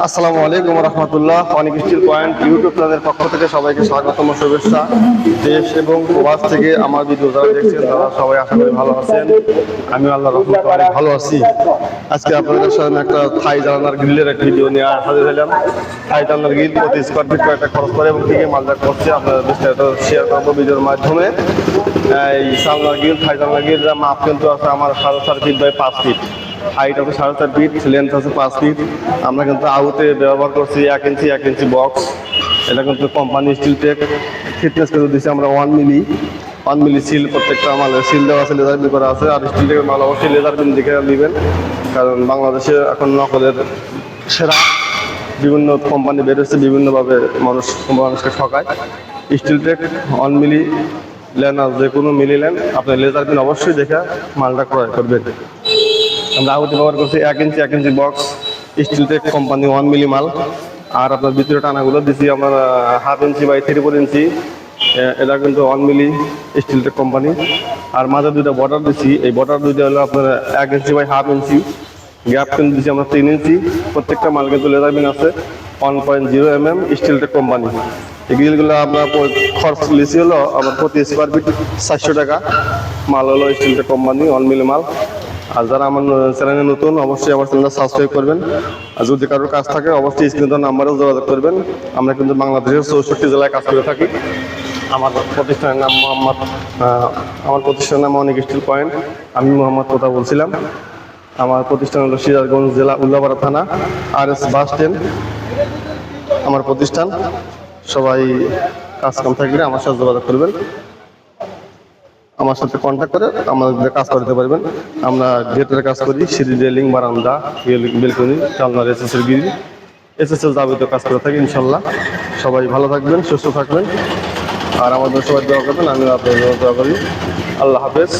আসসালামু আলাইকুম রহমতুল্লাহ। অনেক স্টিল পয়েন্ট ইউটিউব চ্যানেলের পক্ষ থেকে সবাইকে স্বাগতম, শুভেচ্ছা। দেশ এবং প্রবাস থেকে আমার ভিডিও যারা দেখছেন তারা সবাই আশা করি ভালো আছেন। আমি আল্লাহ রহমতে অনেক ভালো আছি। আজকে আপনাদের সামনে একটা থাই জানালার গ্রিলের একটা ভিডিও নিয়ে হাজির হলাম। থাই জানালার গ্রিল প্রতি স্কোয়ার ফিট কয়েকটা খরচ করে এবং থেকে মালটা করছে আপনার বিস্তারিত শেয়ার করবো ভিডিওর মাধ্যমে। এই জানালার গ্রিল, থাই জানালার গ্রিল মাপ কিন্তু আছে আমার 4.5 ফিট বাই 5 ফিট, হাইট আছে 4.5 ফিট, লেন্থ আছে 5 ফিট। আমরা কিন্তু আউটে ব্যবহার করছি 1 ইঞ্চি বক্স। এটা কিন্তু কোম্পানি স্টিল টেক ফিটনেস কিন্তু দিচ্ছি আমরা 1 মিলি সিল। প্রত্যেকটা মালের সিল দেওয়া আছে, লেজার বিন করা আছে। আর স্টিল টেকের মাল অবশ্যই লেজার বিন দেখে নেবেন, কারণ বাংলাদেশে এখন নকলের সেরা বিভিন্ন কোম্পানি বেরোচ্ছে, বিভিন্নভাবে মানুষকে ঠকায়। স্টিল টেক 1 মিলি লেন আর যে কোনো মিলি লেন আপনি লেজার বিন অবশ্যই দেখে মালটা ক্রয় করবেন। আমরা আউটে ব্যবহার করছি 1 ইঞ্চি বক্স, স্টিল টেক কোম্পানি 1 মিলি মাল। আর আপনার ভিতরে টানাগুলো দিচ্ছি আমরা 1/2 ইঞ্চি বাই 3/4 ইঞ্চি। এটা কিন্তু 1 মিলি স্টিল টেক কোম্পানি। আর মাঝে দুইটা বর্ডার দিচ্ছি, এই বর্ডার দুইটা হলো আপনার 1 ইঞ্চি বাই 1/2 ইঞ্চি। গ্যাপ কিন্তু দিচ্ছি আমরা 3 ইঞ্চি। প্রত্যেকটা মাল কিন্তু লেজার বিন আছে 1.0 mm স্টিল টেক কোম্পানি। এই গ্রিলগুলো আপনার খরচ লিচি হলো আমার প্রতি স্কোয়ার ফিট 400 টাকা। মাল হলো স্টিল টেক কোম্পানি 1 মিলি মাল। আর যারা আমার চ্যানেলে নতুন অবশ্যই আমার চ্যানেলটা সাবস্ক্রাইব করবেন। আর যদি কারোর কাজ থাকে অবশ্যই স্ক্রিনের নাম্বারেও যোগাযোগ করবেন। আমরা কিন্তু বাংলাদেশের 64 জেলায় কাজ করে থাকি। আমার প্রতিষ্ঠানের নাম অনেক স্টিল পয়েন্ট। আমি মোহাম্মদ কথা বলছিলাম। আমার প্রতিষ্ঠান হলো সিরাজগঞ্জ জেলা উল্লাপাড়া থানা, RS বাস স্ট্যান্ড আমার প্রতিষ্ঠান। সবাই কাজ কাম থাকলে আমার সাথে যোগাযোগ করবেন, আমার সাথে কন্ট্যাক্ট করে আমাদের কাজ করতে পারবেন। আমরা গেটের কাজ করি, সিঁড়ি, রেলিং, বারান্দা, বেলকনি, জানলার SSL গ্রিল, SSL যাবতীয় কাজ করে থাকি ইনশাল্লাহ। সবাই ভালো থাকবেন, সুস্থ থাকবেন, আর আমাদের সবাই দোয়া করবেন। আমিও আপনাদের দোয়া করি। আল্লাহ হাফেজ।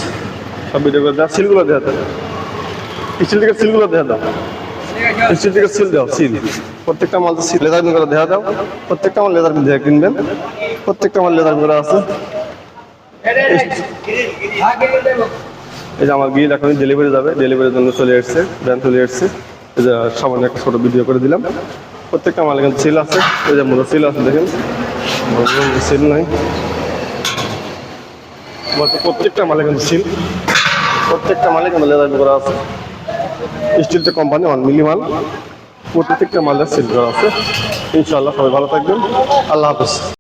সব ভিডিও করে দেওয়া, সিলগুলো দেওয়া দেয়, স্টিল টিকের সিলগুলো দেওয়া দাও, স্টিল টিকের সিল দাও, সিল প্রত্যেকটা মাল লেজার বিন করে দেওয়া দাও। প্রত্যেকটা মাল লেজার বিন দিয়ে কিনবেন, প্রত্যেকটা মাল লেজার করা আছে। এই যে আমার গ্রিল এখন ডেলিভারি যাবে, ডেলিভারির জন্য চলে এসছে, ভ্যান চলে এসছে। এই যে সামান্য একটা ছোটো ভিডিও করে দিলাম। প্রত্যেকটা মালে কিন্তু সিল আছে, এই যে মোটো সিল আছে দেখেন, সিল নাই প্রত্যেকটা মালে কিন্তু সিল, প্রত্যেকটা মালে কিন্তু লেজার করা আছে। স্টিল টেক কোম্পানি 1 মিলি মাল, প্রত্যেকটা মালের সিল করা আছে ইনশাআল্লাহ। সবাই ভালো থাকবেন, আল্লাহ হাফেজ।